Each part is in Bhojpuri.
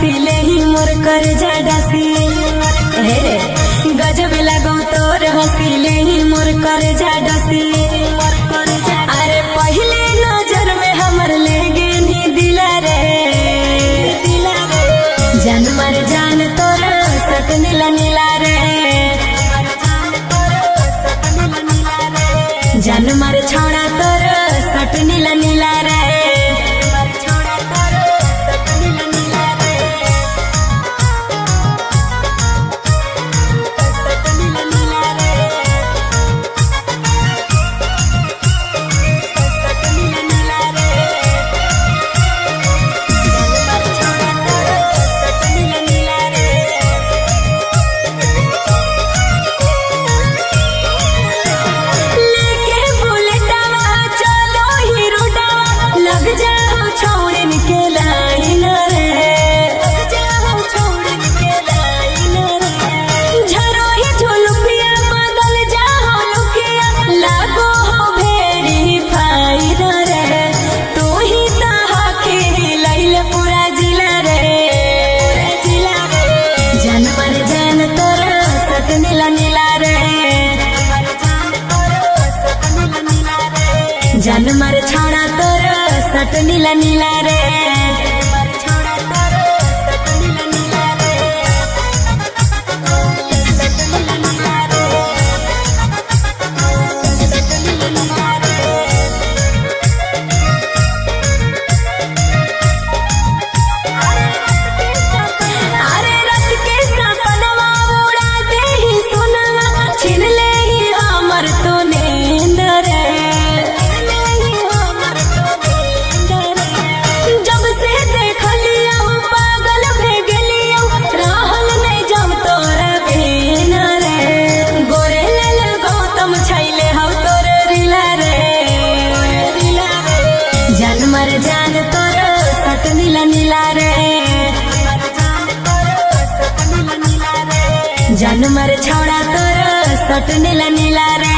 हसीले ही मोर कर जा डसी गजब लगो तोर हसीले ही मोर कर जा डसी। अरे पहले नजर में हमर ले गेनी दिला रे जान मर जान तोर सट नीला नीला रे जान मर छोड़ा तोर सट नीला नीला रे जान मर छोड़ा तोर सट नीला नीला रे जान मर छोड़ा तोर सट नीला नीला रे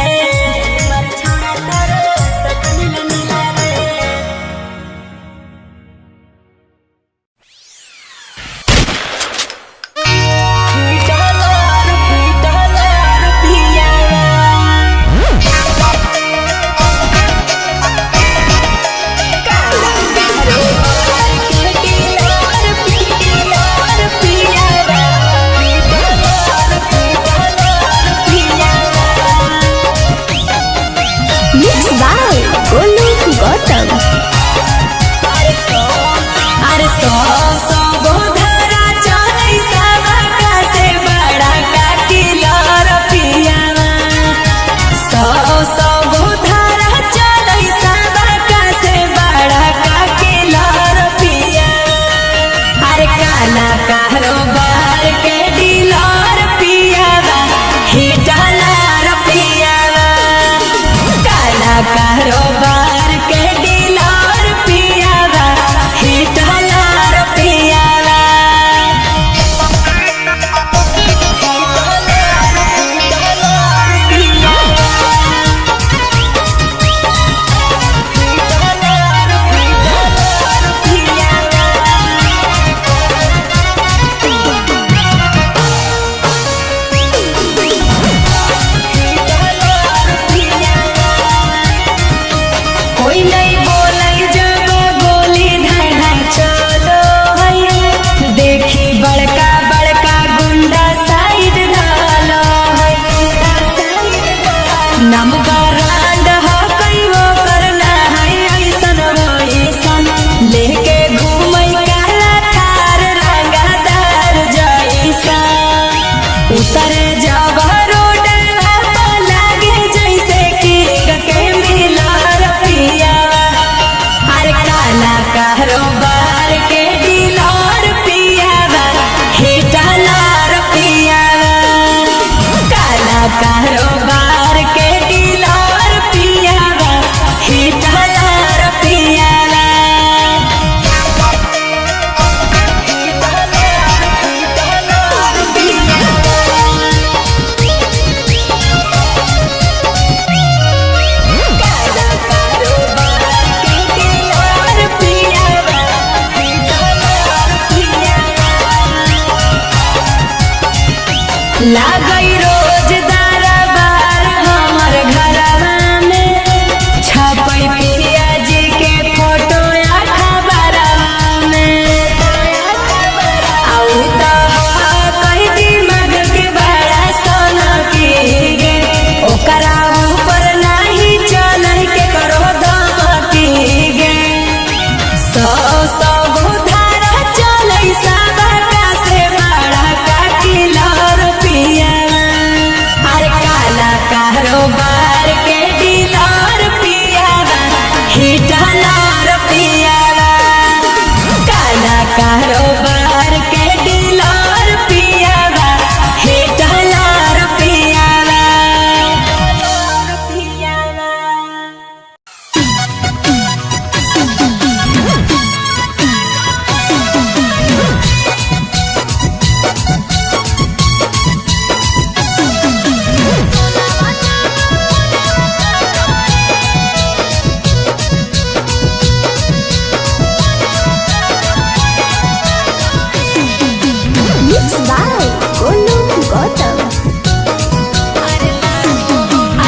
लागई रोज दरबार हमर घरवा में छपई पिया जी के फोटो अखबारवा में आउ त कई दिमाग के बड़ा सोना की गे ओकरा ऊपर नहीं चलई के करो दम की गे सौ सौ बुधारा चलई सबका से बड़ा काटिलर पिया अरे काला कारोबार के डीलर पिया हिटलर पिया काला कारोबार के डीलर पिया हिटलर पिया Mixed by Golu Gautam.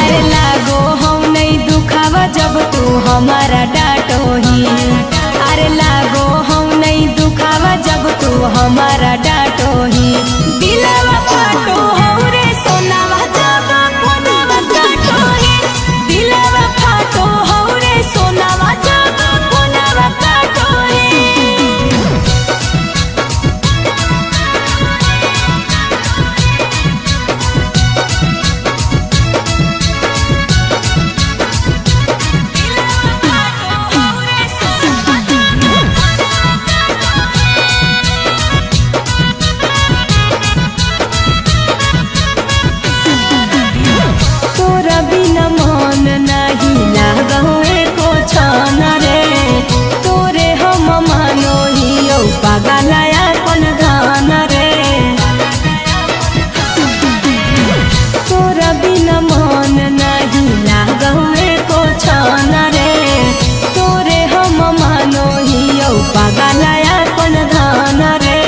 अरे लागो हम नहीं दुखावा जब तू हमारा डांटोही अरे लागो हम नहीं दुखावा जब तू हमारा डांटोही दिलवा फाटो हो रे सोनावा जब फोनवा काटोही दिलवा फाटो हो रे सोनावा जब फोनवा काटोही तोरा बिना मन नहीं लागवे को छन रे तोरे हम मानो हियो पागलया कोन धान रे तोरा बिना मन नहीं लागवे को छन रे तोरे हम मानो हियो पागलया कोन धान रे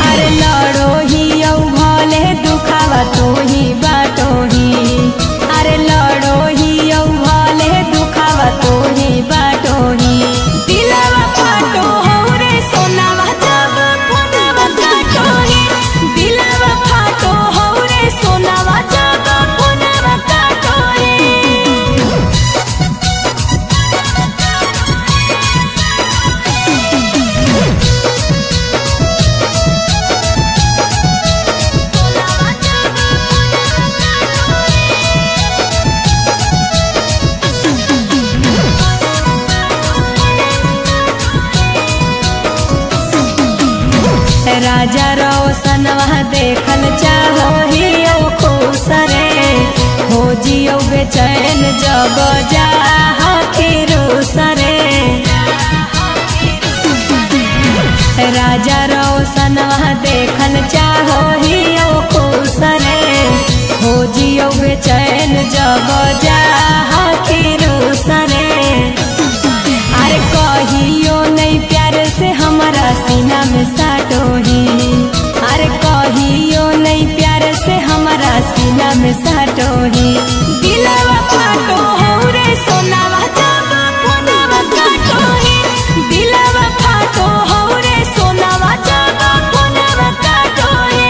अरे लड़ो हियो भले दुखावा तो ही बाटो ही अरे लड़ो हियो भले दुखावा तो ही बाटो ही दिलवा फाटो हो रे सोनावा जब फोनवा काटो ही दिलवा फाटो हो रे सोनावा जब फोनवा काटो ही राजा रोशनवा देखल चाहो हियो खुश रे हो जियो बेचैन जब जा फिरूस रे राजा रोशनवा देखल चाहो हियो खुश रे हो जियो बेचैन जब जा फिरूस रे अरे कहियो नहीं प्यार से हमारा सीना में साटो ही अरे कहियो नहीं प्यार से हमारा सीना में साटो ही दिलवा फाटो हो रे सोनावा जब फोनवा काटो ही दिलवा फाटो हो रे सोनावा जब फोनवा काटो ही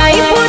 नहीं